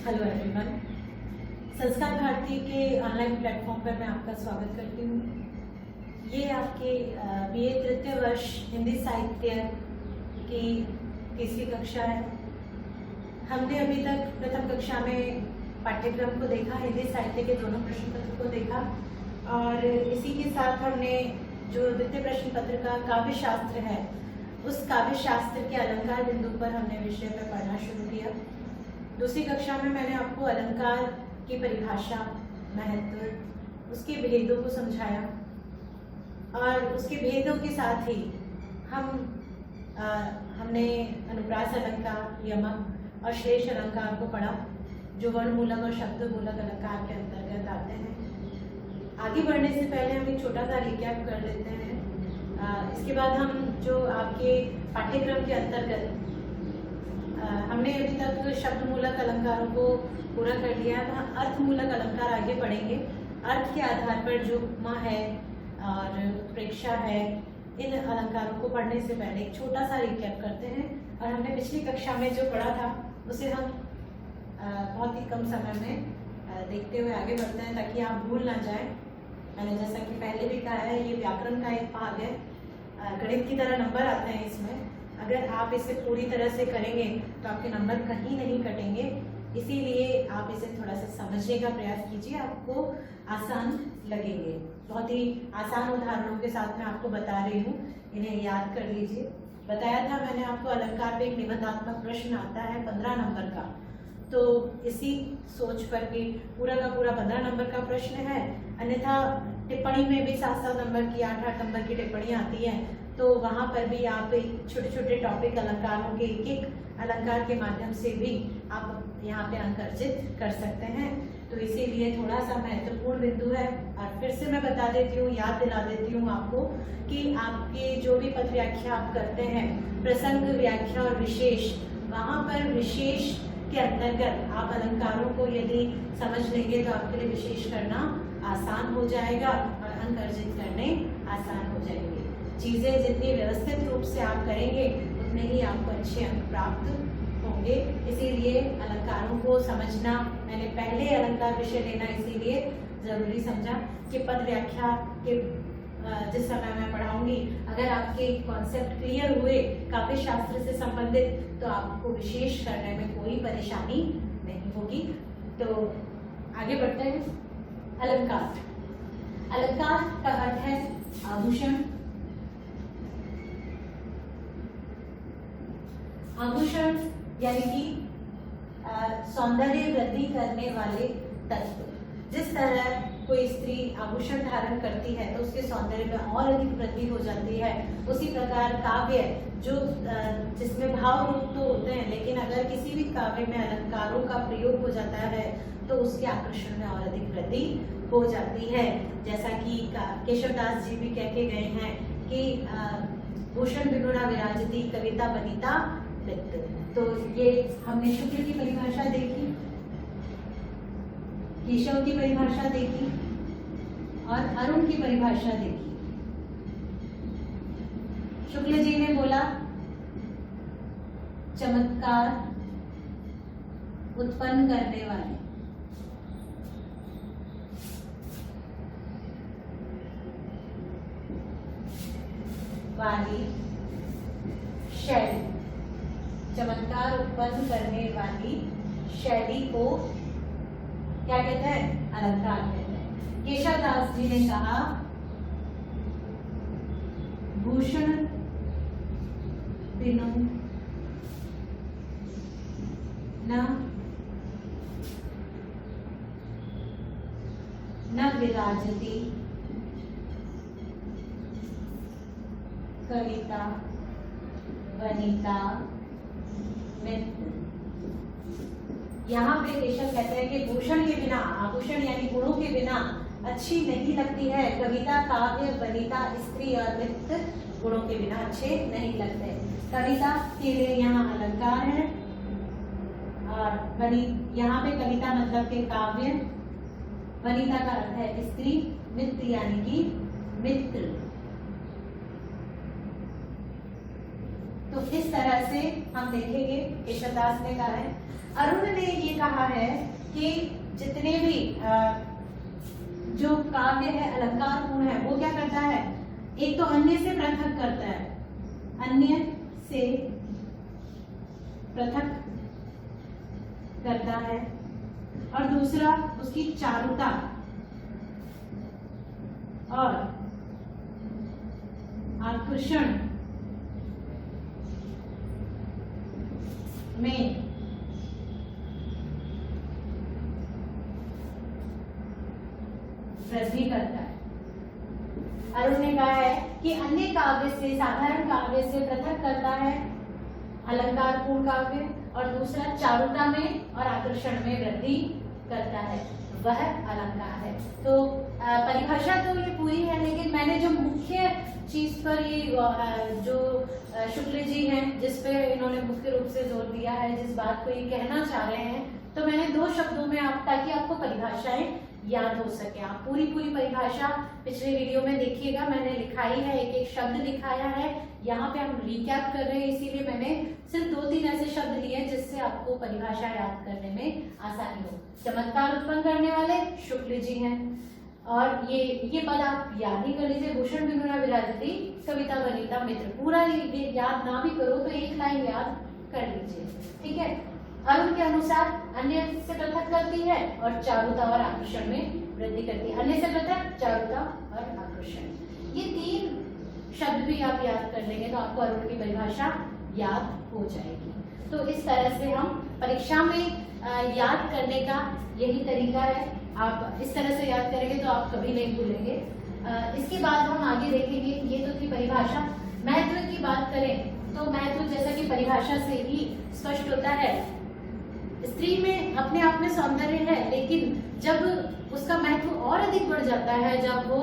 Hello everyone. संस्कार भारती के online platform पर मैं आपका स्वागत करती हूँ। ये आपके बीए तृतीय वर्ष हिंदी साहित्य की तीसरी कक्षा है। हमने अभी तक प्रथम कक्षा में पाठ्यक्रम को देखा, हिंदी साहित्य के दोनों प्रश्न पत्र को देखा और इसी के साथ हमने जो द्वितीय प्रश्न पत्र का काव्य शास्त्र है, उस काव्य शास्त्र के अलंकार बिंदु पर हमने विषय पर पढ़ना शुरू किया। दूसरी कक्षा में मैंने आपको अलंकार की परिभाषा, महत्व, उसके भेदों को समझाया और उसके भेदों के साथ ही हमने अनुप्रास अलंकार, यमक और श्लेष अलंकार को पढ़ा, जो वर्णमूलक और शब्दमूलक अलंकार के अंतर्गत आते हैं। आगे बढ़ने से पहले हम एक छोटा सा रिकैप कर लेते हैं। इसके बाद हम जो आपके पाठ्यक्रम के अंतर्गत हमने अभी तक शब्दमूलक अलंकारों को पूरा कर लिया है, वहाँ अर्थमूलक अलंकार आगे पढ़ेंगे। अर्थ के आधार पर जो उपमा है और प्रेक्षा है, इन अलंकारों को पढ़ने से पहले एक छोटा सा रिकैप करते हैं। और हमने पिछली कक्षा में जो पढ़ा था उसे हम बहुत ही कम समय में देखते हुए आगे बढ़ते हैं, ताकि आप भूल ना जाएं। मैंने जैसा कि पहले भी कहा है, ये व्याकरण का एक भाग है, गणित की तरह नंबर आते हैं इसमें। अगर आप इसे पूरी तरह से करेंगे तो आपके नंबर कहीं नहीं कटेंगे, इसीलिए आप इसे थोड़ा सा समझने का प्रयास कीजिए, आपको आसान लगेंगे। बहुत ही आसान उदाहरणों के साथ मैं आपको बता रही हूँ, इन्हें याद कर लीजिए। बताया था मैंने आपको अलंकार पे एक निबंधात्मक प्रश्न आता है 15 नंबर का, तो इसी सोच पर कि पूरा का पूरा 15 नंबर का प्रश्न है। अन्यथा टिप्पणी में भी 7-7 नंबर की, 8-8 नंबर की टिप्पणी आती है, तो वहाँ पर भी आप छोटे छोटे टॉपिक अलंकारों के एक अलंकार के माध्यम से भी आप यहाँ पे अंक अर्जित कर सकते हैं। तो इसीलिए थोड़ा सा महत्वपूर्ण बिंदु है। और फिर से मैं बता देती हूँ, याद दिला देती हूँ आपको कि आपके जो भी पद व्याख्या आप करते हैं, प्रसंग, व्याख्या और विशेष, वहाँ पर विशेष के अंतर्गत आप अलंकारों को यदि समझ लेंगे तो आपके लिए विशेष करना आसान हो जाएगा और अंक अर्जित करने आसान हो जाएंगे। चीज़ें जितनी व्यवस्थित रूप से आप करेंगे उतने ही आपको अच्छे अंक प्राप्त होंगे। इसीलिए अलंकारों को समझना, मैंने पहले अलंकार विषय लेना इसीलिए ज़रूरी समझा कि पद व्याख्या के जिस समय मैं पढ़ाऊंगी, अगर आपके कॉन्सेप्ट क्लियर हुए काव्य शास्त्र से संबंधित, तो आपको विशेष करने में कोई परेशानी नहीं होगी। तो आगे बढ़ते हैं। अलंकार, अलंकार का अर्थ है आभूषण। आभूषण यानी कि सौंदर्य वृद्धि करने वाले तत्व। जिस तरह कोई स्त्री आभूषण धारण करती है तो उसके सौंदर्य में और अधिक वृद्धि हो जाती है, उसी प्रकार काव्य जो जिसमें भाव रूप तो होते हैं, लेकिन अगर किसी भी काव्य में अलंकारों का प्रयोग हो जाता है तो उसके आकर्षण में और अधिक वृद्धि हो जाती है। जैसा कि केशवदास जी भी कह के गए हैं कि भूषण विगुणा विराजती कविता बनिता वित्त। तो ये हमने शुक्ल की परिभाषा देखी, केशव की परिभाषा देखी और अरुण की परिभाषा देखी। शुक्ल जी ने बोला चमत्कार उत्पन्न करने वाले, वाली शैली, चमत्कार उत्पन्न करने वाली शैली को क्या कहते हैं? अलंकार कहते हैं। केशवदास जी ने कहा भूषण बिनु न विराजती कविता वनिता मित्र। यहाँ पे केशव कहते हैं कि भूषण के बिना, आभूषण यानी गुणों के बिना अच्छी नहीं लगती है कविता, काव्य, वनिता, स्त्री और मित्र गुणों के बिना अच्छे नहीं लगते। कविता के लिए यहाँ अलंकार है और यहाँ पे कविता मतलब के काव्य, वनिता का अर्थ है स्त्री, मित्र यानी कि मित्र। तो इस तरह से हम देखेंगे ईश्वरदास ने कहा है। अरुण ने ये कहा है कि जितने भी जो काव्य है अलंकार पूर्ण है वो क्या करता है, एक तो अन्य से पृथक करता है, अन्य से पृथक करता है, और दूसरा उसकी चारुता और आकर्षण में वृद्धि करता है। अरुण ने कहा है कि अन्य काव्य से, साधारण काव्य से पृथक करता है अलंकार पूर्ण काव्य, और दूसरा चारुता में और आकर्षण में वृद्धि करता है, वह अलंकार है। तो परिभाषा तो ये पूरी है, लेकिन मैंने जो मुख्य चीज पर ये जो शुक्ल जी हैं जिस पे इन्होंने मुख्य रूप से जोर दिया है, जिस बात को ये कहना चाह रहे हैं, तो मैंने 2 शब्दों में ताकि आपको परिभाषाएं याद हो सके। आप पूरी परिभाषा पिछले वीडियो में देखिएगा, मैंने लिखाई है, एक शब्द दिखाया है। यहाँ पे हम रिकैप कर रहे हैं, इसीलिए मैंने सिर्फ 2-3 ऐसे शब्द लिए जिससे आपको परिभाषा याद करने में आसानी हो। चमत्कार उत्पन्न करने वाले शुक्ल जी हैं, और ये पद आप याद ही कर लीजिए, भूषण बिनुरा विराजती कविता वनिता मित्र। पूरा ये याद ना भी करो तो एक लाइन याद कर लीजिए, ठीक है। अरुण के अनुसार अन्य से पृथक करती है और चारुता और आकर्षण में वृद्धि करती है। अन्य से पृथक, चारुता और आकर्षण, ये 3 शब्द भी आप याद कर लेंगे तो आपको अरुण की परिभाषा याद हो जाएगी। तो इस तरह से हम परीक्षा में याद करने का यही तरीका है। आप इस तरह से याद करेंगे तो आप कभी नहीं भूलेंगे। इसके बाद हम आगे देखेंगे, ये तो थी परिभाषा। महत्व की बात करें तो महत्व जैसा कि परिभाषा से ही स्पष्ट होता है, स्त्री में अपने आप में सौंदर्य है, लेकिन जब उसका महत्व और अधिक बढ़ जाता है, जब वो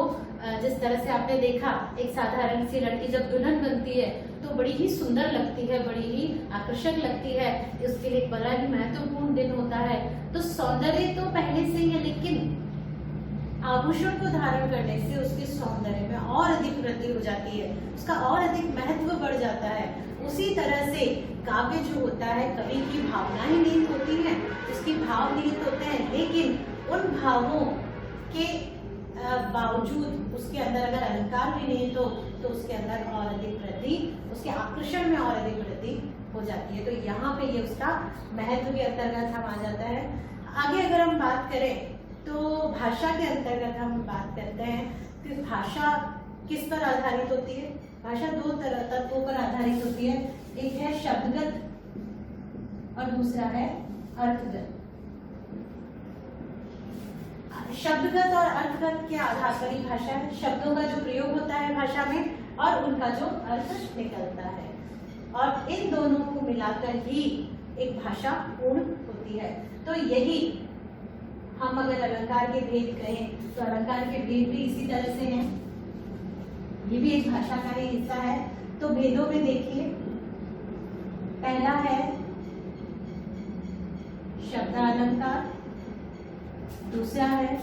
जिस तरह से आपने देखा एक साधारण सी लड़की जब दुल्हन बनती है तो बड़ी ही सुंदर लगती है, बड़ी ही आकर्षक लगती है, उसके लिए बड़ा ही महत्वपूर्ण दिन होता है। तो सौंदर्य तो पहले से ही है, लेकिन आभूषण को धारण करने से उसके सौंदर्य में और अधिक वृद्धि हो जाती है, उसका और अधिक महत्व बढ़ जाता है। उसी तरह से काव्य जो होता है, कवि की भावनाएं निहित होती हैं, उसकी भाव निहित होते हैं, लेकिन उन भावों के बावजूद उसके अंदर अगर अलंकार भी निहित हो तो उसके अंदर और अधिक वृद्धि, उसके आकर्षण में और अधिक वृद्धि हो जाती है। तो यहाँ पे ये उसका महत्व के अंतर्गत हम आ जाता है। आगे अगर हम बात करें तो भाषा के अंतर्गत हम बात करते हैं कि भाषा किस पर आधारित होती है। भाषा 2 तत्वों पर आधारित होती है, एक है शब्दगत और दूसरा है अर्थगत। शब्दगत और अर्थगत के आधार पर ही भाषा है, शब्दों का जो प्रयोग होता है भाषा में और उनका जो अर्थ निकलता है, और इन दोनों को मिलाकर ही एक भाषा पूर्ण होती है। तो यही हम अगर अलंकार के भेद कहें तो अलंकार के भेद भी इसी तरह से हैं, ये भी एक भाषा का ही हिस्सा है। तो भेदों में देखिए, पहला है शब्दालंकार, दूसरा है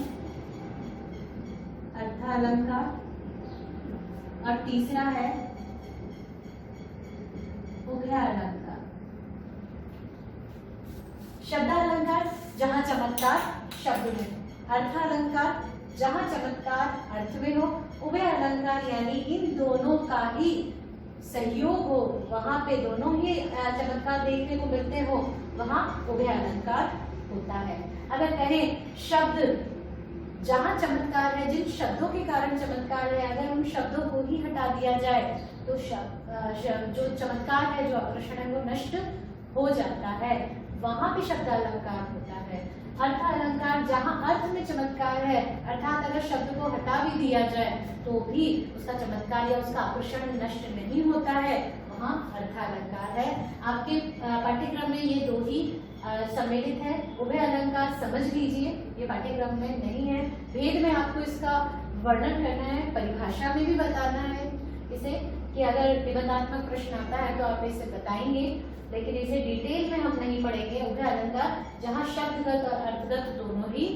अर्थालंकार और तीसरा है उभयालंकार। शब्दालंकार जहां चमत्कार शब्द में, अर्थालंकार जहां चमत्कार अर्थ में हो, उभयालंकार यानी इन दोनों का ही सहयोग हो, वहां पे दोनों ही चमत्कार देखने को मिलते हो, वहां उभयालंकार होता है। अगर कहें शब्द जहां चमत्कार है, जिन शब्दों के कारण चमत्कार है, अगर उन शब्दों को ही हटा दिया जाए तो जो चमत्कार है, जो आकर्षण है, वो नष्ट हो जाता है, वहां भी शब्दालंकार होता है। अर्थालंकार जहां अर्थ में चमत्कार है, अर्थात अगर शब्द को हटा भी दिया जाए तो भी उसका चमत्कार या उसका आकर्षण नष्ट नहीं होता है, वहां अर्थालंकार है। आपके पाठ्यक्रम में ये 2 ही सम्मिलित है। उभय अलंकार समझ लीजिए, ये पाठ्यक्रम में नहीं है। भेद में आपको इसका वर्णन करना है, परिभाषा में भी बताना है इसे, कि अगर निबंधात्मक प्रश्न आता है तो आप इसे बताएंगे, लेकिन इसे डिटेल में हम नहीं पढ़ेंगे। उभय अलंकार जहाँ शब्दगत और अर्थगत दोनों ही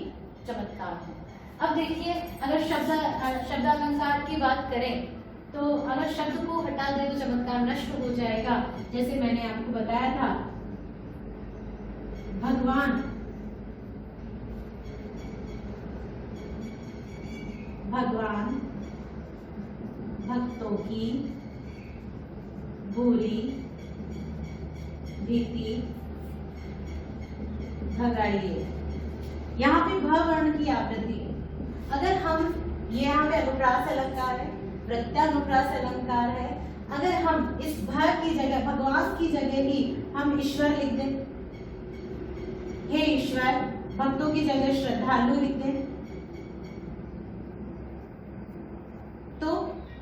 चमत्कार हो। अब देखिए, अगर शब्दालंकार की बात करें तो अगर शब्द को हटा दे तो चमत्कार नष्ट हो जाएगा। जैसे मैंने आपको बताया था, भगवान, भगवान भक्तों की बुरी भीति भगाइए। यहाँ पे भ वर्ण की आवृत्ति है। अगर हम, ये यहाँ पे अनुप्रास अलंकार है, प्रत्यानुप्रास अलंकार है, अगर हम इस भ की जगह, भगवान की जगह ही हम ईश्वर लिख दें, हे ईश्वर, भक्तों की जगह श्रद्धालु लिख दें, तो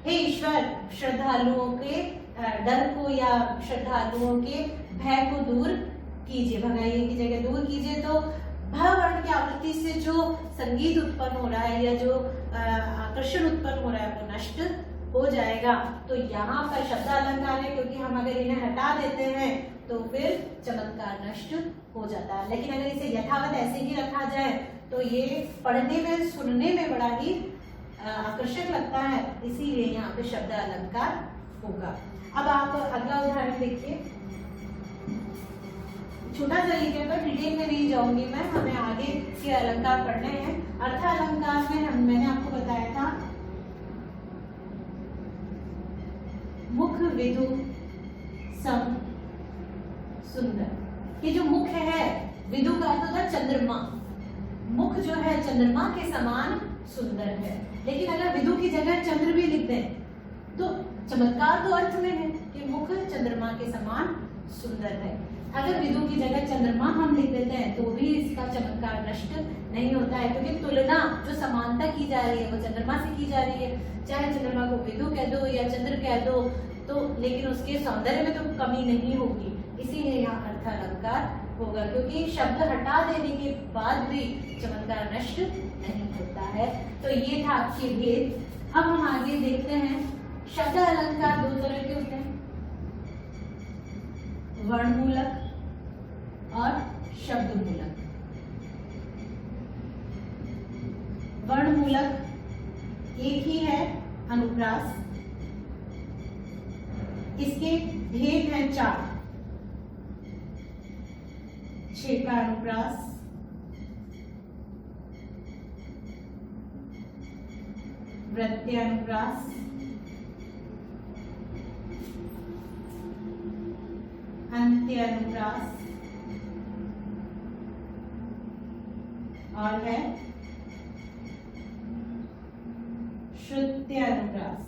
हे ईश्वर, श्रद्धालुओं के डर को या श्रद्धालुओं के भय को दूर कीजिए, भगाइए की जगह दूर कीजिए। तो भ वर्ण की आवृत्ति से जो संगीत उत्पन्न हो रहा है या जो आकर्षण उत्पन्न हो रहा है वो नष्ट हो जाएगा। तो यहाँ पर शब्द अलंकार है, क्योंकि हम अगर इन्हें हटा देते हैं तो फिर चमत्कार नष्ट हो जाता है। लेकिन अगर इसे यथावत ऐसे ही रखा जाए तो ये पढ़ने में, सुनने में बड़ा ही आकर्षक लगता है, इसीलिए यहाँ पे शब्द अलंकार होगा। अब आप अगला उदाहरण देखिए, छोटा सा लिखे पर डिटेल में नहीं जाऊंगी मैं, हमें आगे के अलंकार पढ़ने हैं। अर्थ अलंकार में मैंने आपको बताया था, मुख विधु सम सुंदर। ये जो मुख है, विधु का अर्थ होता है चंद्रमा, मुख जो है चंद्रमा के समान सुंदर है। लेकिन अगर विधु की जगह चंद्र भी लिख दें तो चमत्कार तो अर्थ में है कि मुख चंद्रमा के समान सुंदर है। अगर विधु की जगह चंद्रमा हम लिख देते हैं तो भी इसका चमत्कार नष्ट नहीं होता है, क्योंकि तुलना जो समानता की जा रही है वो चंद्रमा से की जा रही है। चाहे चंद्रमा को विधु कह दो या चंद्र कह दो, तो लेकिन उसके सौंदर्य में तो कमी नहीं होगी, इसीलिए यहाँ अर्थ अलंकार होगा, क्योंकि शब्द हटा देने के बाद भी चमत्कार नष्ट नहीं होता है। तो ये था आपके भेद। अब हम आगे देखते हैं, शब्द अलंकार दो तरह के होते हैं, वर्णमूलक और शब्दमूलक। वर्णमूलक एक ही है, अनुप्रास, इसके भेद हैं 4। 6 का अनुप्रास, वृत्त्यानुप्रास, अंत्यानुप्रास और है श्रुत्यानुप्रास।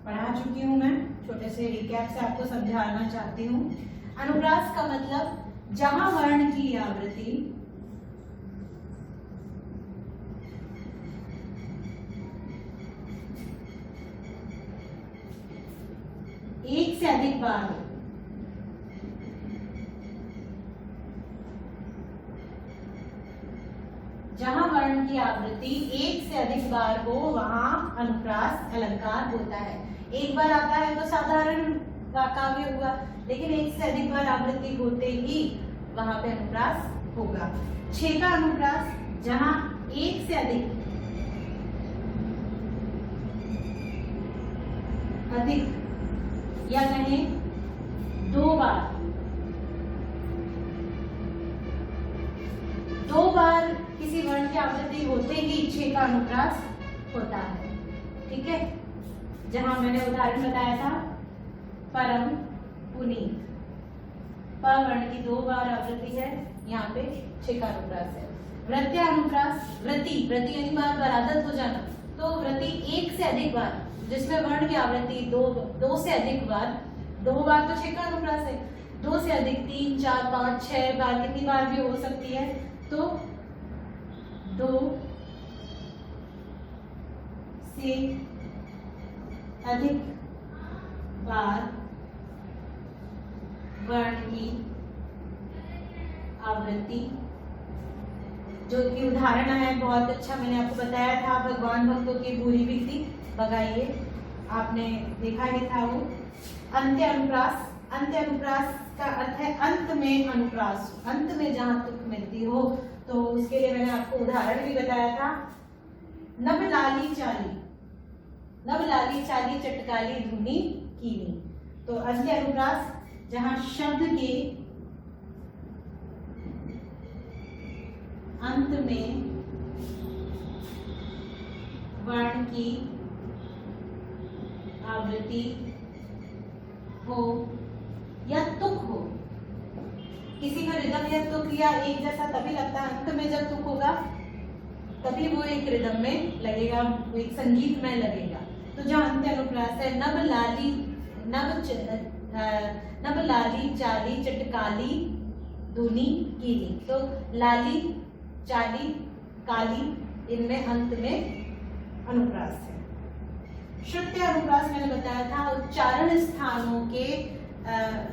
पढ़ा चुकी हूं मैं, छोटे से रिकैप से आपको समझाना चाहती हूँ। अनुप्रास का मतलब जहां वर्ण की आवृत्ति एक से अधिक बार हो, जहां वर्ण की आवृत्ति एक से अधिक बार हो वहां अनुप्रास अलंकार होता है। एक बार आता है तो साधारण काव्य हुआ, लेकिन एक से अधिक बार आवृत्ति होते ही वहां पे अनुप्रास होगा। 6 का अनुप्रास, जहां एक से अधिक या कहें 2 बार किसी वर्ण की आवृत्ति होते ही 6 का अनुप्रास होता है। ठीक है, जहां मैंने उदाहरण बताया था, परम पुनीत, प वर्ण की 2 बार आवृत्ति है, यहाँ पे 6 का अनुप्रास है। वृत्त्यानुप्रास, व्रति यानी बार बरादत हो जाना, तो व्रति एक से अधिक बार, जिसमें वर्ण की आवृत्ति 2 से अधिक बार, 2 बार तो 6 का अनुप्रास है, 2 से अधिक 3, 4, 5, 6 बार, कितनी बार भी हो सकती है, तो 2 से अधिक बार वर्ण की आवृत्ति, जो कि उदाहरण है बहुत अच्छा मैंने आपको बताया था, भगवान भक्तों की बुरी भीति भगाइए, आपने देखा ही था वो। अंत्य अनुप्रास, अंत्य अनुप्रास का अर्थ है अंत में अनुप्रास, अंत में जहां तुक मिलती हो, तो उसके लिए मैंने आपको उदाहरण भी बताया था। नभ लाली चाली, नभ लाली चाली चटकाली धुनी कीनी। तो अंत्य अनुप्रास जहां शब्द के अंत में वर्ण की आवृत्ति हो या तुक हो, किसी का रिदम या तुक या एक जैसा तभी लगता है, अंत में जब तुक होगा तभी वो एक रिदम में लगेगा, वो एक संगीत में लगेगा। तो जो अंत्य अनुप्रास है, नभ लाली चाली चटकाली धुनी कीनी। तो लाली चाली काली, इनमें अंत में अनुप्रास है। श्रुत्य अनुप्रास मैंने बताया था, उच्चारण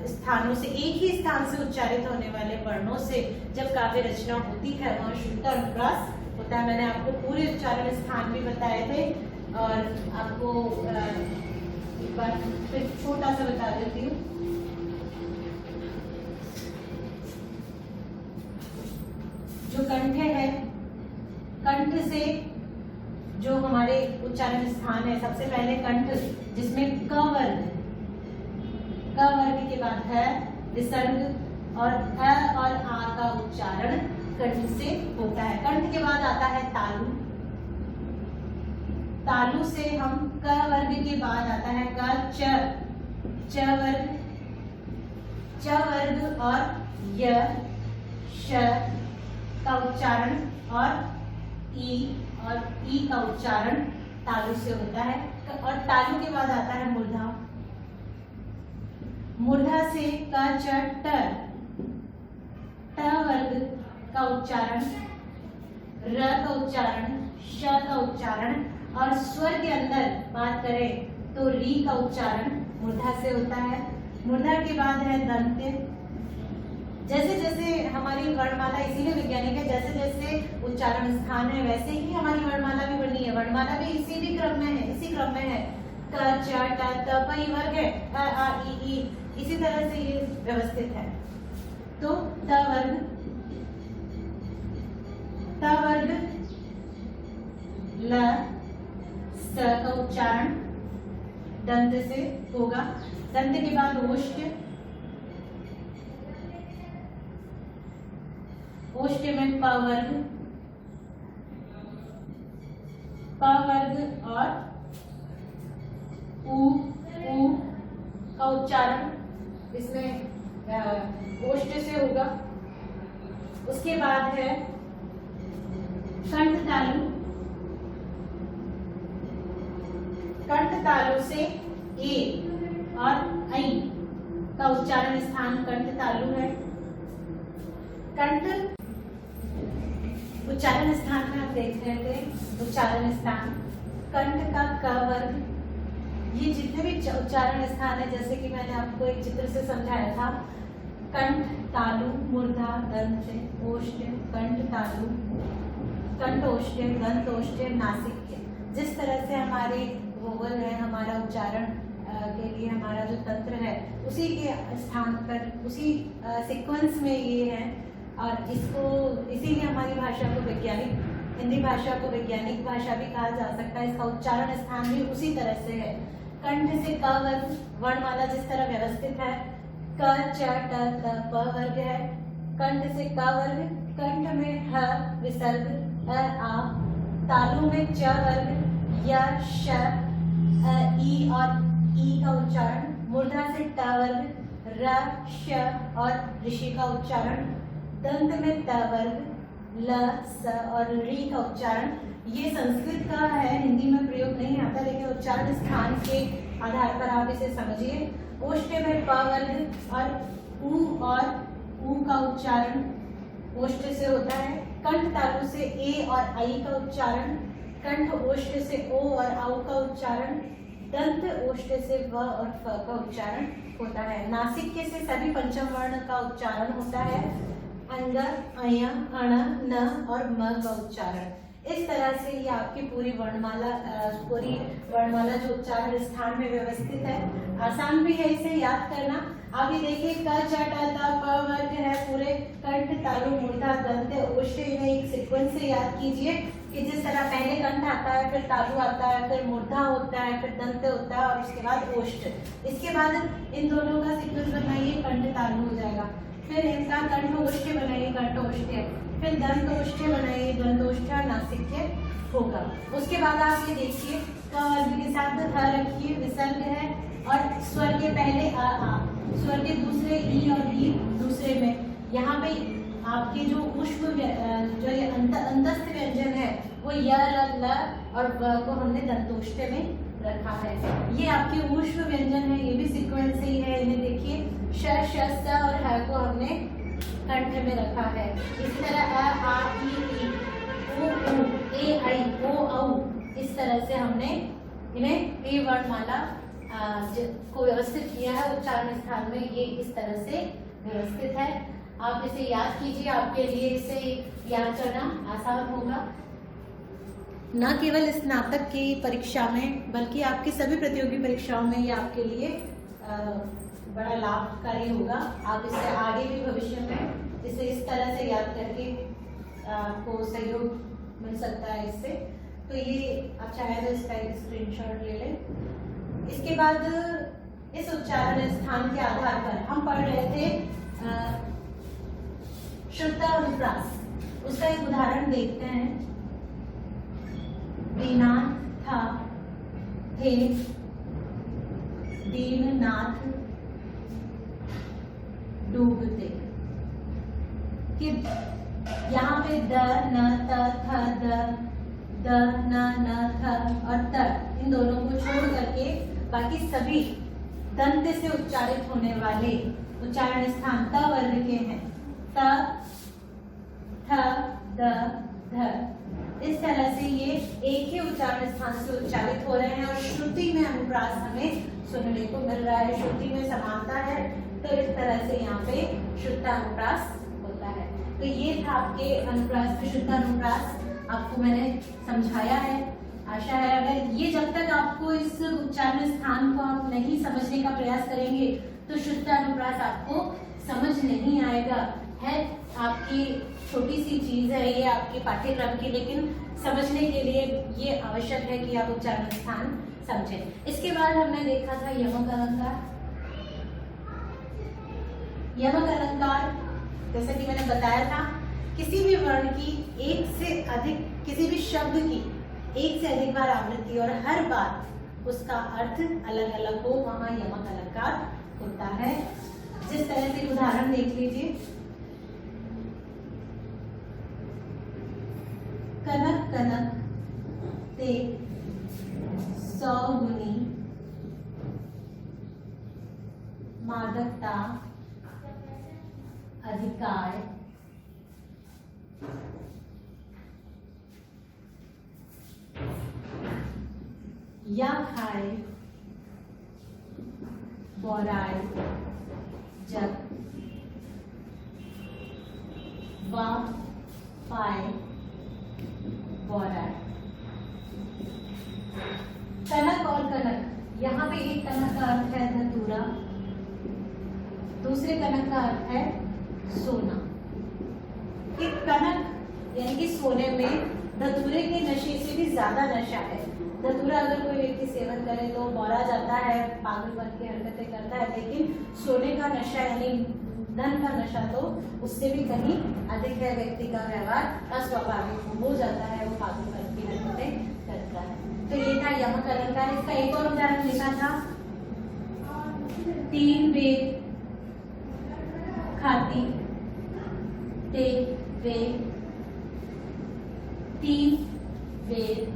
स्थानों से एक ही स्थान से उच्चारित होने वाले वर्णों से जब काव्य रचना होती है वह श्रुत्य अनुप्रास होता है। मैंने आपको पूरे उच्चारण स्थान भी बताए थे और आपको एक बार फिर छोटा सा बता देती हूँ। जो कंठ है, कंठ से जो हमारे उच्चारण स्थान है, सबसे पहले कंठ जिसमें क वर्ग के बाद है विसर्ग और अ और आ का उच्चारण कंठ से होता है। कंठ के बाद आता है तालु, तालु से हम क वर्ग के बाद आता है क च वर्ग और य श का उच्चारण और ई का उच्चारण तालु से होता है। और तालु के बाद आता है मूर्धा, मूर्धा से क च ट वर्ग का उच्चारण, र का उच्चारण, श का उच्चारण और स्वर के अंदर बात करें तो री का उच्चारण मूर्धा से होता है। मूर्धा के बाद है दंत्य। जैसे जैसे हमारी वर्णमाला, इसीलिए वैज्ञानिक है, जैसे जैसे उच्चारण स्थान है वैसे ही हमारी वर्णमाला भी बनी है। वर्णमाला भी इसी क्रम में है। क च ट त प ई वर्ग है, अ आ ई इसी तरह से ये व्यवस्थित है। तो त वर्ग ल स का उच्चारण दंत से होगा। दंत के बाद ओष्ठ, ओष्ठ में प वर्ग और ऊ का उच्चारण इसमें ओष्ठ से होगा। उसके बाद है कंठ तालु, कंठ तालु से ए और ऐ का उच्चारण स्थान कंठ तालु है। कंठ उच्चारण स्थान में आप देख रहे थे, उच्चारण स्थान कंठ का क वर्ग, ये जितने भी उच्चारण स्थान है जैसे कि मैंने आपको एक चित्र से समझाया था, कंठ तालु मूर्धा दंत ओष्ठ, कंठ तालु कंठ ओष्ठ दंत ओष्ठ नासिक। जिस तरह से हमारे वोवल है, हमारा उच्चारण के लिए हमारा जो तंत्र है उसी के स्थान पर, उसी सीक्वेंस में ये है। और इसको इसीलिए हमारी भाषा को वैज्ञानिक, हिंदी भाषा को वैज्ञानिक भाषा भी कहा जा सकता है। इसका उच्चारण स्थान भी उसी तरह से है। कंठ से क वर्ग, वर्णमाला जिस तरह व्यवस्थित है, क च ट त प वर्ग है। कंठ से क वर्ग, कंठ में ह विसर्ग अ आ, तालु में च वर्ग य श ई और ई का उच्चारण, मूर्धा से ट वर्ग र श और ऋषि का उच्चारण, दंत में त वर्ग ल स और री का उच्चारण। ये संस्कृत का है, हिंदी में प्रयोग नहीं आता, लेकिन उच्चारण स्थान के आधार पर आप इसे समझिए। ओष्ठ में प वर्ग और ऊ का उच्चारण ओष्ठ से होता है। कंठ तालु से ए और आई का उच्चारण, कंठ ओष्ठ से ओ और आउ का उच्चारण, दंत ओष्ठ से व और फ का उच्चारण होता है। नासिक से सभी पंचम वर्ण का उच्चारण होता है। अंग, अय, अण, न और म का उच्चारण। इस तरह से ये आपकी पूरी वर्णमाला जो उच्चारण स्थान में व्यवस्थित है। आसान भी है इसे याद करना। आप ये देखिए क च ट त प वर्ग है, पूरे कंठ तालु मूर्धा दंत ओष्ठ, इन्हें एक सीक्वेंस से याद कीजिए। कि जिस तरह पहले कंठ आता है, फिर तालु आता है, फिर मूर्धा होता है, फिर दंत होता है और उसके बाद ओष्ठ। इसके बाद इन दोनों का सीक्वेंस बनाइए, कंठ तालु हो जाएगा। फिर इनका कंठ ओष्ठ बनाइए, कंठ ओष्ठ, फिर दंत ओष्ठ बनाइए, दंत ओष्ठ और नासिक्य होगा। उसके बाद आप ये देखिए क वर्ग के साथ ध रखिए, विसर्ग है और स्वर के पहले आ, स्वर के दूसरे ई और ई दूसरे में। यहाँ पे आपके जो ऊष्म जो ये अंतस्थ व्यंजन है वो य ल और व को हमने दंतोष्ठ में रखा है। ये आपके ऊष्म व्यंजन है, ये भी सीक्वेंस ही है। इन्हें देखिए श श स और ह को हमने कंठ में रखा है। इसी तरह अ आ ई उ ए ऐ ओ औ, इस तरह से हमने इन्हें ए वर्णमाला को व्यवस्थित किया है। उच्चारण स्थान में ये इस तरह से व्यवस्थित है। आप इसे याद कीजिए, आपके लिए इसे याद करना आसान होगा। न केवल स्नातक की परीक्षा में बल्कि आपकी सभी प्रतियोगी परीक्षाओं में ये आपके लिए बड़ा लाभकारी होगा। आप इसे आगे भी भविष्य में इसे इस तरह से याद करके आपको सहयोग मिल सकता है इससे। तो ये आप चाहे तो इसका एक स्क्रीनशॉट ले लें। इसके बाद इस उच्चारण स्थान के आधार पर हम पढ़ रहे थे शुद्धानुप्रास, उसका एक उदाहरण देखते हैं। दीनाथ था, थे, दीननाथ, डूबते। कि यहाँ पे द न त थ द न थ और त, इन दोनों को छोड़ करके बाकी सभी दंत से उच्चारित होने वाले उच्चारण स्थान त वर्ग के हैं। त, थ, द, ध, इस तरह से ये एक ही उच्चारण स्थान से उच्चारित हो रहे हैं और श्रुति में अनुप्रास हमें सुनने को मिल रहा है। श्रुति में समानता है, तो इस तरह से यहाँ पे शुद्ध अनुप्रास होता है। तो ये था आपके अनुप्रास में शुद्ध अनुप्रास, आपको मैंने समझाया है। आशा है अगर ये जब तक आपको इस उच्चारण स्थान को आप नहीं समझने का प्रयास करेंगे तो शुद्ध अनुप्रास आपको समझ नहीं आएगा। है आपकी छोटी सी चीज है ये आपके पाठ्यक्रम की, लेकिन समझने के लिए ये आवश्यक है कि आप उच्चारण स्थान समझें। इसके बाद हमने देखा था यमक अलंकार। यमक अलंकार जैसा कि मैंने बताया था, किसी भी वर्ण की एक से अधिक, किसी भी शब्द की एक से अधिक बार आवृत्ति और हर बार उसका अर्थ अलग अलग हो, वहां यमक अलंकार होता है। जिस तरह से उदाहरण देख लीजिए, कनक कनक ते 100 गुनी मादकता अधिकार या खाए बोराए जब वा पाए बोराए। कनक और कनक, यहाँ पे एक कनक का अर्थ है धतूरा, दूसरे कनक का अर्थ है सोना। एक कनक यानी कि सोने में धतूरे के नशे से भी ज्यादा नशा है। धतूरा अगर कोई व्यक्ति सेवन करे तो बोरा जाता है, पागलपन की हरकतें करता है, लेकिन सोने का नशा यानी धन का नशा तो उससे भी कहीं अधिक है। व्यक्ति का व्यवहार अस्वाभाविक हो जाता है, वो पागलपन की हरकतें करता है। तो ये था यमक अलंकार। इसका एक और उदाहरण लिखा था, 3 वेद खाती ते वे 3 वेद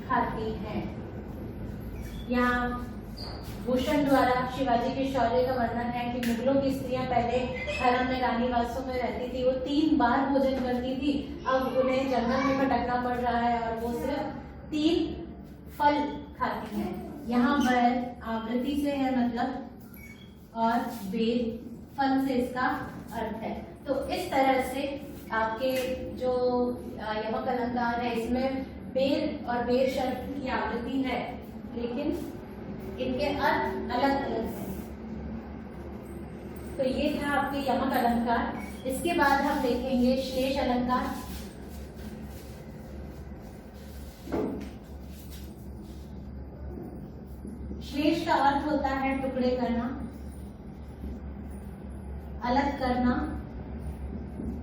खाती है। यहाँ भूषण द्वारा शिवाजी के शौर्य का वर्णन है कि मुगलों की स्त्रियां पहले हरम में रानीवासों में रहती थी, वो 3 बार भोजन करती थी, अब उन्हें जंगल में भटकना पड़ रहा है और वो सिर्फ 3 फल खाती है। यहाँ बैल आवृत्ति से है मतलब, और वेद फल से इसका अर्थ है। तो इस तरह से आपके जो यमक अलंकार है इसमें बेर और बेर शब्द की आवृत्ति है, लेकिन इनके अर्थ अलग अलग हैं। तो ये था आपके यमक अलंकार। इसके बाद हम देखेंगे श्लेष अलंकार। होता है टुकड़े करना, अलग करना,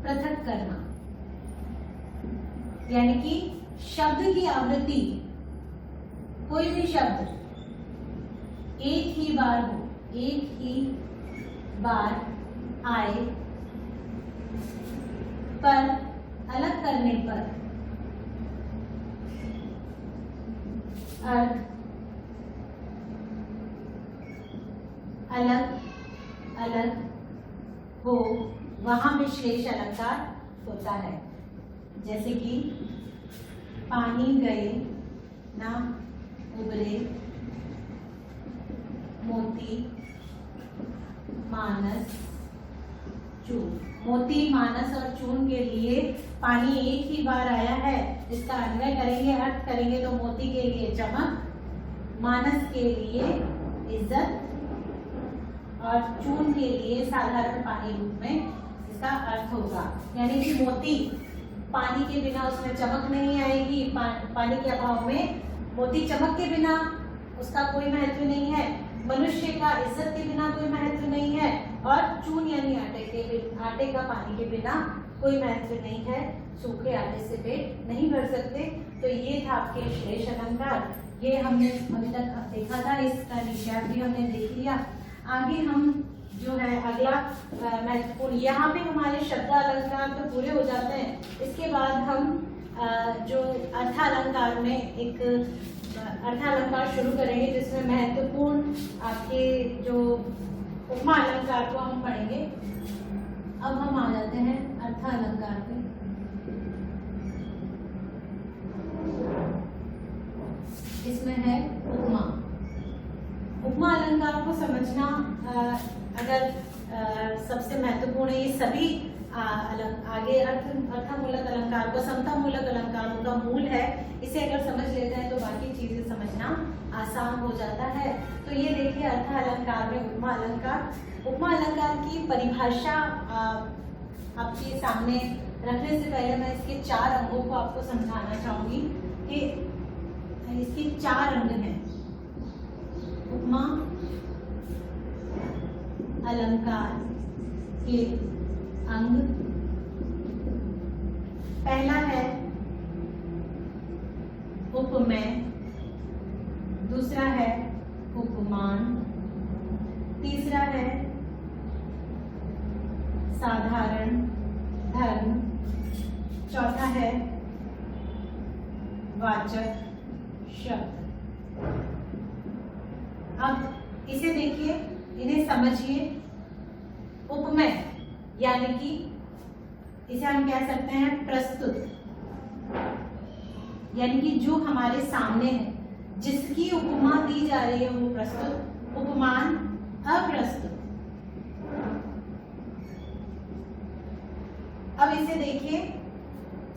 पृथक करना, यानी कि शब्द की आवृत्ति, कोई भी शब्द एक ही बार हो, एक ही बार आए, पर अलग करने पर अर्थ अलग अलग हो, वहां विशेष अलंकार होता है। जैसे कि पानी गए ना उबरे, मोती मानस चून। मोती मानस और चून के लिए पानी एक ही बार आया है, इसका अन्वय करेंगे, अर्थ करेंगे तो मोती के लिए चमक, मानस के लिए इज्जत और चून के लिए साधारण पानी रूप में इसका अर्थ होगा। यानी कि मोती, पानी के बिना उसमें चमक नहीं आएगी, पानी के अभाव में मोती चमक के बिना उसका कोई महत्व नहीं है, मनुष्य का इज्जत के बिना कोई महत्व नहीं है, और चून यानी आटे का पानी के बिना कोई महत्व नहीं है, सूखे आटे से पेट नहीं भर सकते। तो ये था आपके श्लेष अलंकार, ये हमने अभी तक देखा था, इसका निषेध भी हमने देख लिया। आगे हम जो है अगला महत्वपूर्ण, यहाँ पे हमारे शब्द अलंकार तो पूरे हो जाते हैं, इसके बाद हम जो अर्थालंकार में एक अर्थालंकार शुरू करेंगे, जिसमें महत्वपूर्ण आपके जो उपमा अलंकार को हम पढ़ेंगे। अब हम आ जाते हैं अर्थालंकार पे। इसमें है उपमा। उपमा अलंकार को समझना अगर सबसे महत्वपूर्ण है, ये सभी आगे अर्थमूलक अलंकार को, समतामूलक अलंकारों का मूल है, इसे अगर समझ लेते हैं तो बाकी चीजें समझना आसान हो जाता है। तो ये देखिए अर्थ अलंकार में उपमा अलंकार। उपमा अलंकार की परिभाषा आपके सामने रखने से पहले मैं इसके 4 अंगों को आपको समझाना चाहूंगी कि इसके 4 अंग हैं। उपमा अलंकार के अंग, पहला है उपमेय, दूसरा है उपमान, तीसरा है साधारण धर्म, चौथा है वाचक शब्द। अब इसे देखिए, इन्हें समझिए। उपमेय यानी कि इसे हम कह सकते हैं प्रस्तुत, यानी कि जो हमारे सामने है, जिसकी उपमा दी जा रही है वो प्रस्तुत। उपमान अप्रस्तुत। अब इसे देखिए,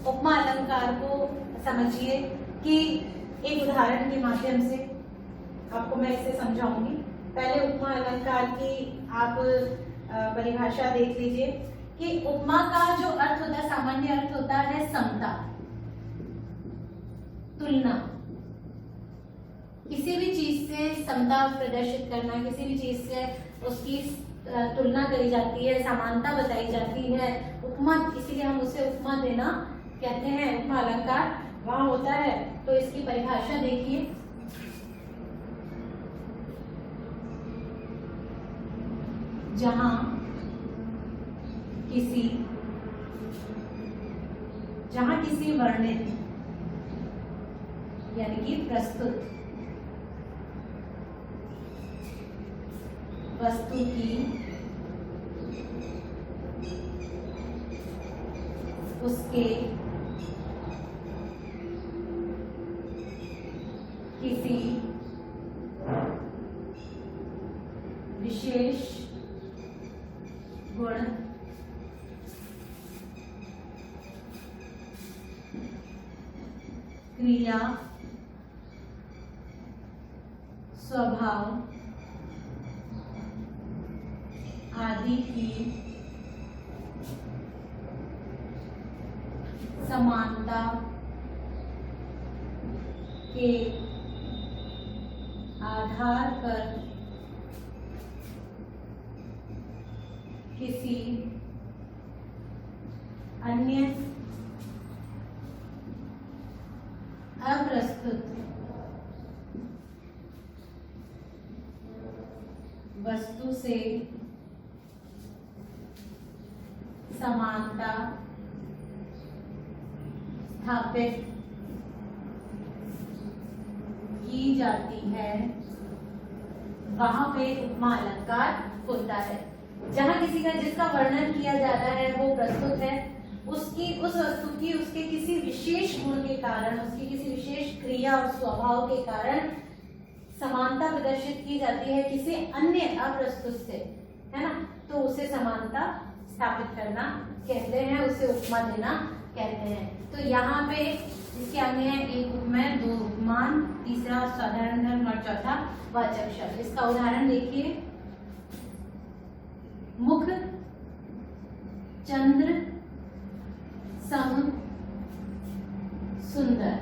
उपमा अलंकार को समझिए कि एक उदाहरण के माध्यम से आपको मैं इसे समझाऊंगी। पहले उपमा अलंकार की आप परिभाषा देख लीजिए कि उपमा का जो अर्थ होता है, सामान्य अर्थ होता है समता, तुलना, किसी भी चीज से समता प्रदर्शित करना, किसी भी चीज से उसकी तुलना करी जाती है, समानता बताई जाती है। उपमा, इसीलिए हम उसे उपमा देना कहते हैं, उपमा अलंकार वहां होता है। तो इसकी परिभाषा देखिए, जहां किसी वर्णित यानी कि प्रस्तुत वस्तु की उसके किसी विशेष गुण, क्रिया, स्वभाव आदि की समानता के आधार पर किसी अन्य अप्रस्तुत वस्तु से समानता स्थापित की जाती है, वहां पे उपमा अलंकार होता है। जहां किसी का जिसका वर्णन किया जाता है वो प्रस्तुत है, उसकी उस वस्तु की उसके किसी विशेष गुण के कारण, उसकी किसी विशेष क्रिया और स्वभाव के कारण समानता प्रदर्शित की जाती है किसी अन्य अप्रस्तुत से, है ना, तो उसे समानता स्थापित करना कहते हैं, उसे उपमा देना कहते हैं। तो यहाँ पे इसके आगे है एक उपमेय, दो उपमान, तीसरा साधारण धर्म और चौथा वाचक शब्द। इसका उदाहरण देखिए, मुख चंद्र सम सुंदर।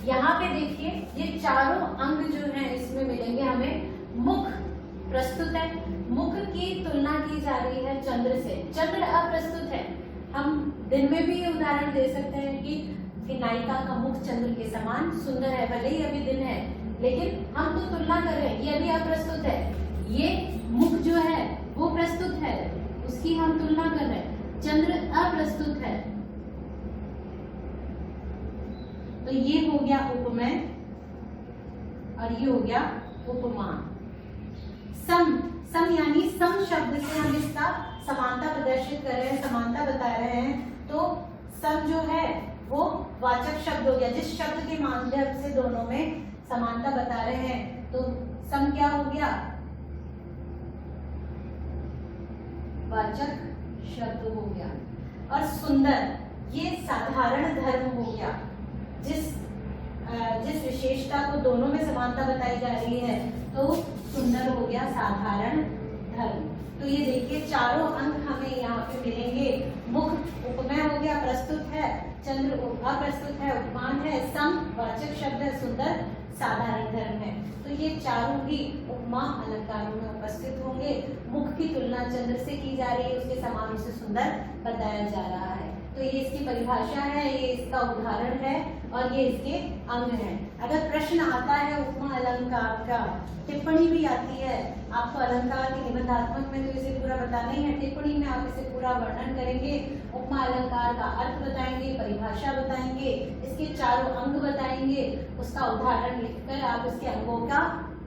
यहाँ पे देखिए ये चारों अंग जो हैं इसमें मिलेंगे हमें। मुख प्रस्तुत है, मुख की तुलना की जा रही है चंद्र से, चंद्र अप्रस्तुत है। हम दिन में भी उदाहरण दे सकते हैं कि नायिका का मुख चंद्र के समान सुंदर है, भले ही अभी दिन है, लेकिन हम तो तुलना कर रहे हैं, ये अभी अप्रस्तुत है। ये मुख जो है वो प्रस्तुत है, उसकी हम तुलना कर रहे हैं, चंद्र अप्रस्तुत है। तो ये हो गया उपमेय और ये हो गया उपमान। सम यानी सम शब्द से हम इसका समानता प्रदर्शित कर रहे हैं, समानता बता रहे हैं। तो सम जो है वो वाचक शब्द हो गया, जिस शब्द के माध्यम से दोनों में समानता बता रहे हैं। तो सम क्या हो गया? वाचक शब्द हो गया। और सुंदर ये साधारण धर्म हो गया, जिस विशेषता को दोनों में समानता बताई जा रही है, तो सुंदर हो गया साधारण धर्म। तो ये देखिए चारों अंक हमें यहाँ पे मिलेंगे। मुख उपमेय हो गया, प्रस्तुत है, चंद्र अप्रस्तुत है, उपमान है, सम वाचक शब्द है, सुंदर साधारण धर्म है। तो ये चारों ही उपमा अलंकारों में उपस्थित होंगे। मुख की तुलना चंद्र से की जा रही है, उसके समान उसे सुंदर बताया जा रहा है। तो ये इसकी परिभाषा है, ये इसका उदाहरण है और ये इसके अंग हैं। अगर प्रश्न आता है उपमा अलंकार का, टिप्पणी भी आती है, आपको अलंकार के निबंधात्मक में तो इसे पूरा बताना ही है, टिप्पणी में आप इसे पूरा वर्णन करेंगे, उपमा अलंकार का अर्थ बताएंगे, परिभाषा बताएंगे, इसके चारों अंग बताएंगे, उसका उदाहरण लिखकर आप इसके अंगों का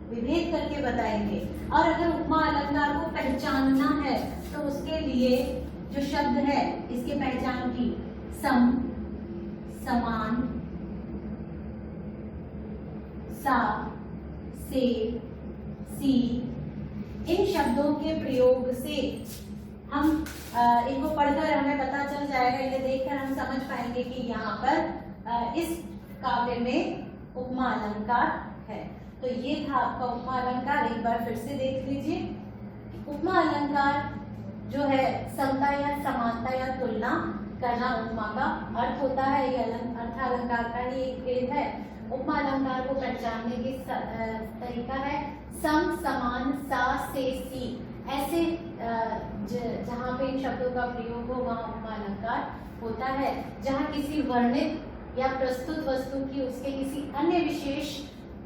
विभेद करके बताएंगे। और अगर उपमा अलंकार को पहचानना है तो उसके लिए जो शब्द है इसके पहचान की सम, समान, सा, से, सी, इन शब्दों के प्रयोग से हम इनको पढ़कर हमें पता चल जाएगा, इन्हें देखकर हम समझ पाएंगे कि यहाँ पर इस काव्य में उपमा अलंकार है। तो ये था आपका उपमा अलंकार। एक बार फिर से देख लीजिए। उपमा अलंकार जो है समता या समानता या तुलना करना उपमा का अर्थ होता है। ये अर्थ अलंकार का ही एक भेद है। उपमा अलंकार को पहचानने की तरीका है सम, समान, सा, से, सी। ऐसे जहाँ पे इन शब्दों का प्रयोग हो वहाँ उपमा अलंकार होता है। जहाँ किसी वर्णित या प्रस्तुत वस्तु की उसके किसी अन्य विशेष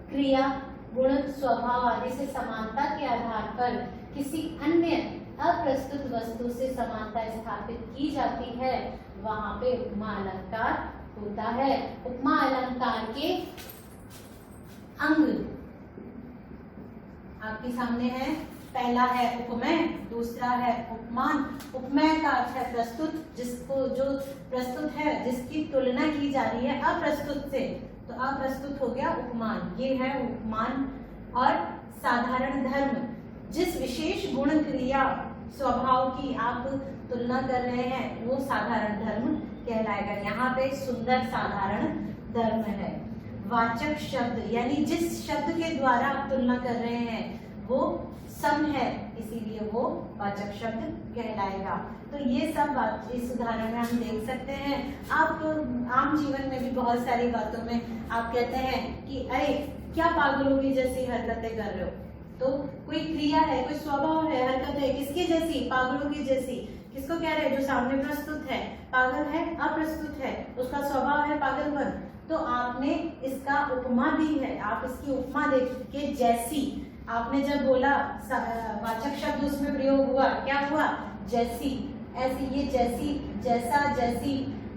क्रिया, गुण, स्वभाव आदि से समानता के आधार पर किसी अन्य अप्रस्तुत वस्तु से समानता स्थापित की जाती है, वहां पे उपमा अलंकार होता है। उपमा अलंकार के अंग आपके सामने है। पहला है उपमेय, दूसरा है उपमान। उपमेय का अर्थ है प्रस्तुत, जिसको जो प्रस्तुत है जिसकी तुलना की जा रही है अप्रस्तुत से, तो अप्रस्तुत हो गया उपमान। ये है उपमान। और साधारण धर्म, जिस विशेष गुण, क्रिया, स्वभाव की आप तुलना कर रहे हैं वो साधारण धर्म कहलाएगा। यहाँ पे सुंदर साधारण धर्म है। वाचक शब्द यानी जिस शब्द के द्वारा आप तुलना कर रहे हैं वो सम है, इसीलिए वो वाचक शब्द कहलाएगा। तो ये सब बात इस उदाहरण में हम देख सकते हैं। आप आम जीवन में भी बहुत सारी बातों में आप कहते हैं कि अरे क्या पागलों की जैसी हरकतें कर रहे हो, तो कोई क्रिया है, कोई स्वभाव है, हरकत है, किसकी जैसी? पागलों की जैसी। किसको कह रहे हैं? जो सामने प्रस्तुत है पागल है, अप्रस्तुत है, उसका स्वभाव है पागलपन। तो आपने इसका उपमा दी है, आप इसकी उपमा देखिए, जैसी। आपने जब बोला वाचक शब्द उसमें प्रयोग हुआ, क्या हुआ? जैसी, ऐसी। ये जैसी, जैसा, जैसी,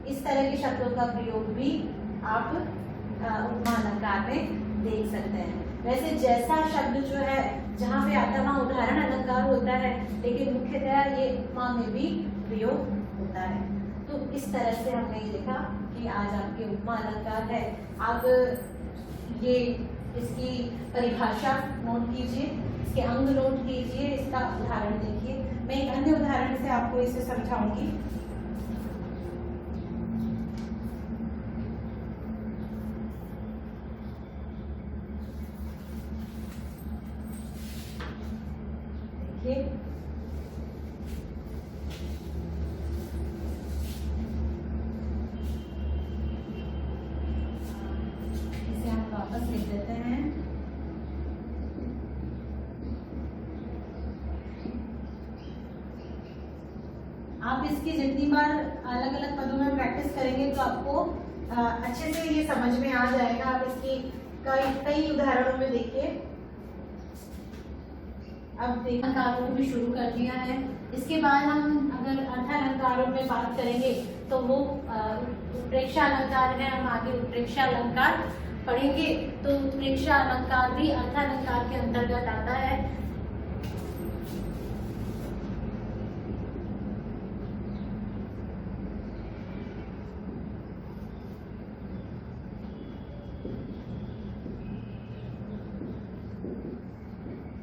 इस तरह के शब्दों का प्रयोग भी आप उपमा अलंकार में देख सकते हैं। वैसे जैसा शब्द जो है जहाँ पे आता है वहाँ उदाहरण अलंकार होता है, लेकिन मुख्यतः ये उपमा में भी प्रयोग होता है। तो इस तरह से हमने ये देखा कि आज आपके उपमा अलंकार है। आप ये इसकी परिभाषा नोट कीजिए, इसके अंग नोट कीजिए, इसका उदाहरण देखिए। मैं एक अन्य उदाहरण से आपको इसे समझाऊंगी। देखिए, इसे हम वापस लिख देते हैं। आप इसकी जितनी बार अलग अलग पदों में प्रैक्टिस करेंगे तो आपको अच्छे से ये समझ में आ जाएगा। आप इसकी कई उदाहरणों में देखिए। अब अलंकारों को भी शुरू कर दिया है। इसके बाद हम अगर अर्थालंकारों में बात करेंगे तो वो उत्प्रेक्षा अलंकार है। हम आगे उत्प्रेक्षा अलंकार पढ़ेंगे। तो उत्प्रेक्षा अलंकार भी अर्थालंकार के अंतर्गत आता है।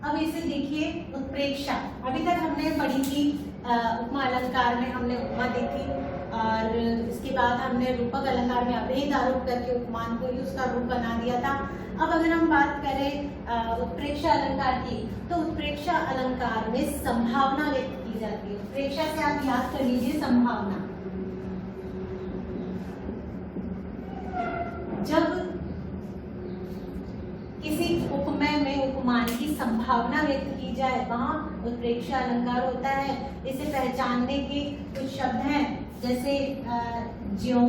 अब इसे देखिए, उत्प्रेक्षा। अभी तक हमने पढ़ी थी उपमा अलंकार में हमने उपमा देखी, और इसके बाद हमने रूपक अलंकार में अभेद आरोप करके उपमान को ही उसका रूप बना दिया था। अब अगर हम बात करें उत्प्रेक्षा अलंकार की, तो उत्प्रेक्षा अलंकार में संभावना व्यक्त की जाती है। उत्प्रेक्षा से आप याद कर लीजिए संभावना। जब किसी उपमेय में उपमान की संभावना व्यक्त की जाए वहां उत्प्रेक्षा अलंकार होता है। इसे पहचानने के कुछ शब्द हैं, जैसे ज्यों,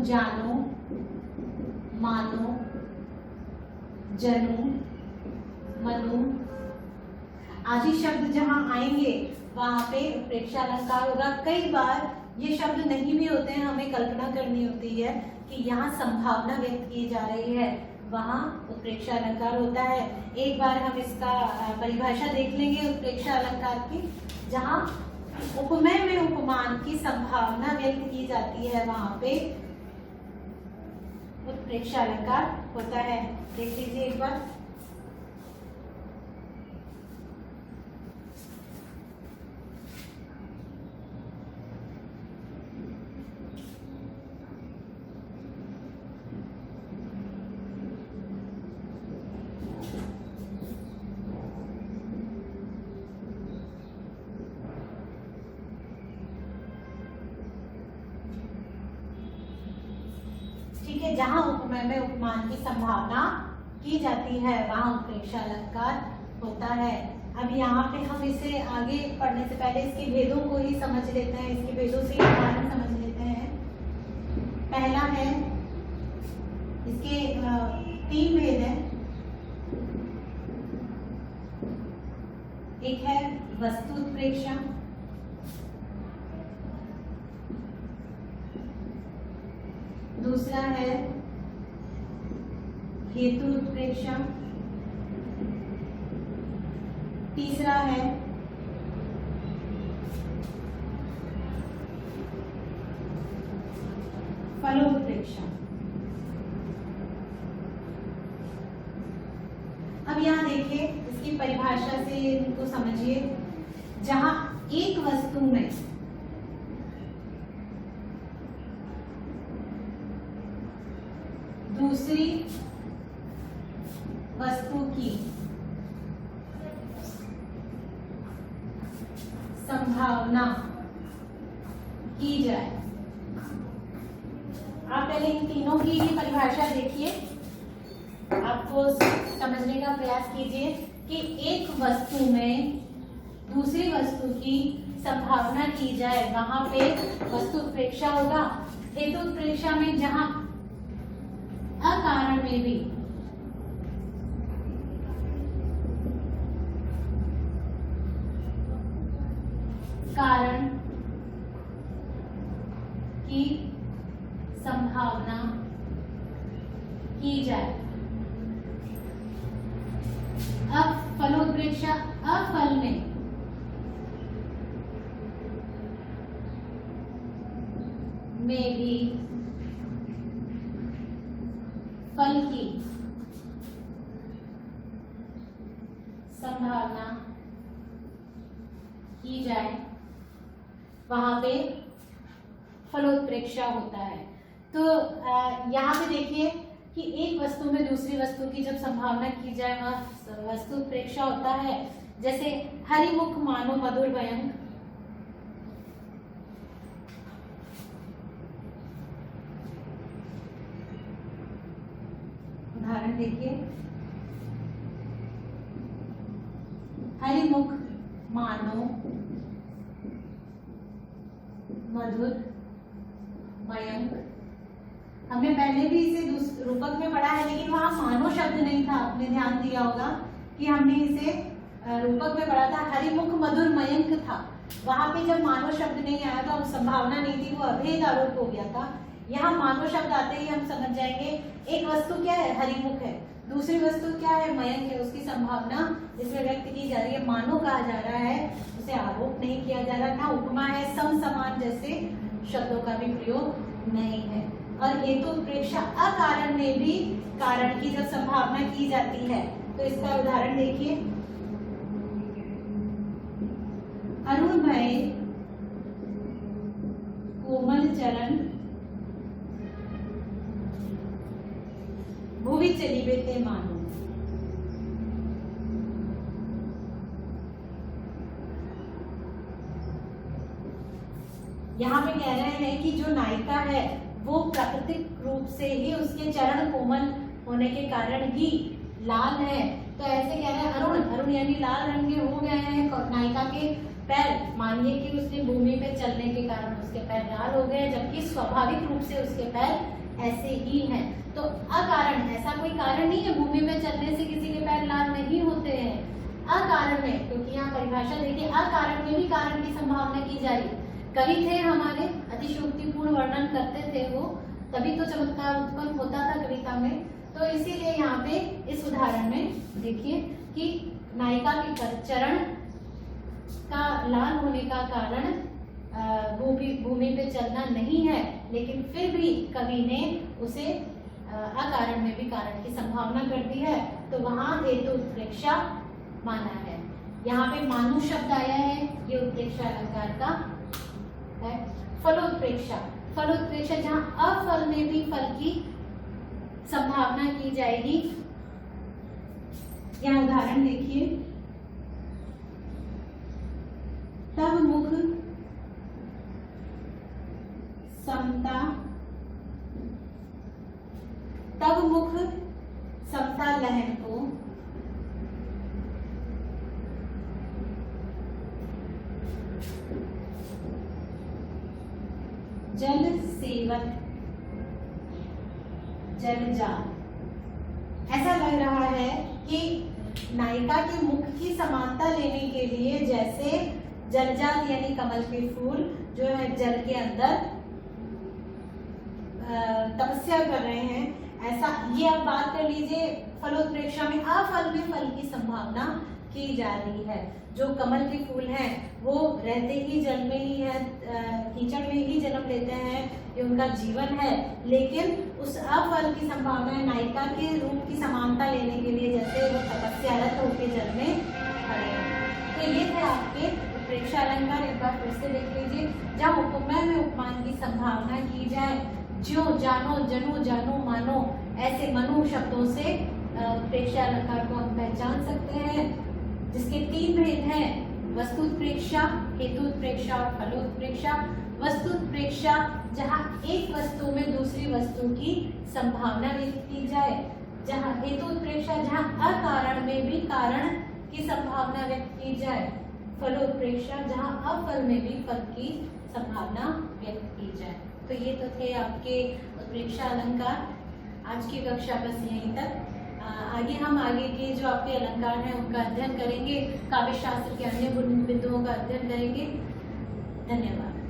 जानो, मानो, जनु, मनु आदि शब्द जहां आएंगे वहां पे उत्प्रेक्षा अलंकार होगा। कई बार ये शब्द नहीं भी होते हैं, हमें कल्पना करनी होती है कि यहाँ संभावना व्यक्त की जा रही है, वहाँ उत्प्रेक्षा अलंकार होता है। एक बार हम इसका परिभाषा देख लेंगे उत्प्रेक्षा अलंकार की। जहाँ उपमेय में उपमान की संभावना व्यक्त की जाती है वहाँ पे उत्प्रेक्षा अलंकार होता है। देख लीजिए एक बार। ठीक है, जहां उपमेय में उपमान की संभावना की जाती है वहां उत्प्रेक्षा अलंकार होता है। अब यहाँ पे हम इसे आगे पढ़ने से पहले इसके भेदों को ही समझ लेते हैं। इसके भेदों से उदाहरण समझ लेते हैं। पहला है, इसके 3 भेद हैं। एक है वस्तु उत्प्रेक्षा, दूसरा है हेतु उत्प्रेक्षा, तीसरा है फलोत्प्रेक्षा। अब यहाँ देखिए, इसकी परिभाषा से इनको समझिए। जहां एक वस्तु में दूसरी वस्तु की संभावना की जाए। आप पहले इन तीनों की ही परिभाषा देखिए। आपको समझने का प्रयास कीजिए कि एक वस्तु में दूसरी वस्तु की संभावना की जाए, वहां पे वस्तु उत्प्रेक्षा होगा। हेतु उत्प्रेक्षा में जहां अकारण में भी कारण की संभावना की जाए। अब फलोत्प्रेक्षा अफल में भी फल की संभावना की जाए, वहां पे फलोत्प्रेक्षा होता है। तो यहाँ पे देखिए कि एक वस्तु में दूसरी वस्तु की जब संभावना की जाए वहां वस्तु उत्प्रेक्षा होता है। जैसे हरिमुख मानो मधुर भयंक, उदाहरण देखिए, हरिमुख मानो मधुर मयंक। हमने पहले भी इसे रूपक में पढ़ा है, लेकिन वहां मानो शब्द नहीं था। आपने ध्यान दिया होगा कि हमने इसे रूपक में पढ़ा था, हरिमुख मधुर मयंक था। वहां पे जब मानो शब्द नहीं आया तो संभावना नहीं थी, वो अभेद आरोप हो गया था। यहाँ मानो शब्द आते ही हम समझ जाएंगे एक वस्तु क्या है, हरिमुख है, दूसरी वस्तु क्या है, मयंक है। उसकी संभावना इसमें व्यक्त की जा रही है, मानो कहा जा रहा है, उसे आरोप नहीं किया जा रहा था। उपमा है, सम समान जैसे शब्दों का भी प्रयोग नहीं है। और हेतु उत्प्रेक्षा अकारण में भी कारण की जब संभावना की जाती है, तो इसका उदाहरण देखिए, अरुण भय कोमल चरण भूवि चलिबे ते मानो। यहाँ पे कह रहे हैं कि जो नायिका है वो प्राकृतिक रूप से ही उसके चरण कोमल होने के कारण ही लाल है। तो ऐसे कह रहे हैं अरुण यानी लाल रंग के हो गए हैं नायिका के पैर। मानिए कि उसने भूमि पे चलने के कारण उसके पैर लाल हो गए, जबकि स्वाभाविक रूप से उसके पैर ऐसे ही हैं। तो अकारण, ऐसा कोई कारण नहीं है, भूमि में चलने से किसी के पैर लाल नहीं होते हैं। अकारण में, क्योंकि यहाँ परिभाषा देखिए, अकारण में भी कारण की संभावना की जा रही। कवि थे हमारे, अतिशयोक्तिपूर्ण वर्णन करते थे वो, तभी तो चमत्कार उत्पन्न होता था कविता में। तो इसीलिए यहाँ पे इस उदाहरण में देखिए कि नायिका के चरण का लाल होने का कारण भूमि पे चलना नहीं है, लेकिन फिर भी कवि ने उसे अकारण में भी कारण की संभावना कर दी है, तो वहां हेतु उत्प्रेक्षा माना है। यहाँ पे मानु शब्द आया है, ये उत्प्रेक्षा अलंकार का है। फलोत्प्रेक्षा, फलोत्प्रेक्षा जहाँ अफल में भी फल की संभावना की जाएगी। यहाँ उदाहरण देखिए, तब मुख समता, तब मुख समता लहन को जल सेवत जलजाल। ऐसा लग रहा है कि नायिका के मुख की समानता लेने के लिए जैसे जलजाल यानी कमल के फूल जो है जल के अंदर तपस्या कर रहे हैं, ऐसा ये आप बात कर लीजिए। फलोत्प्रेक्षा में अफल में फल की संभावना की जा रही है। जो कमल के फूल हैं वो रहते ही जल में ही है, कीचड़ में ही जन्म लेते हैं, ये उनका जीवन है, लेकिन उस अफल की संभावना है नायिका के रूप की समानता लेने के लिए, जैसे वो तपस्यारत होकर जल में खड़े हैं। तो ये थे आपके उत्प्रेक्षा अलंकार। एक बार फिर से देख लीजिए, जहाँ उपमा में उपमान की संभावना की जाए, ज्यो जानो जनो जानो मानो, ऐसे मनु शब्दों से उत्प्रेक्षा अलंकार को हम पहचान सकते हैं, जिसके तीन भेद हैं, वस्तुत्प्रेक्षा, हेतुत्प्रेक्षा और फलोत्प्रेक्षा। वस्तुत्प्रेक्षा जहाँ एक वस्तु में दूसरी वस्तु की संभावना व्यक्त की जाए, जहाँ हेतु उत्प्रेक्षा जहाँ अकारण में भी कारण की संभावना व्यक्त की जाए, फलोत्प्रेक्षा जहाँ अफल में भी फल की संभावना व्यक्त की जाए। तो ये तो थे आपके उत्प्रेक्षा अलंकार। आज की कक्षा बस यहीं तक। आगे हम आगे के जो आपके अलंकार हैं उनका अध्ययन करेंगे, काव्य शास्त्र के अन्य बिंदुओं का अध्ययन करेंगे। धन्यवाद।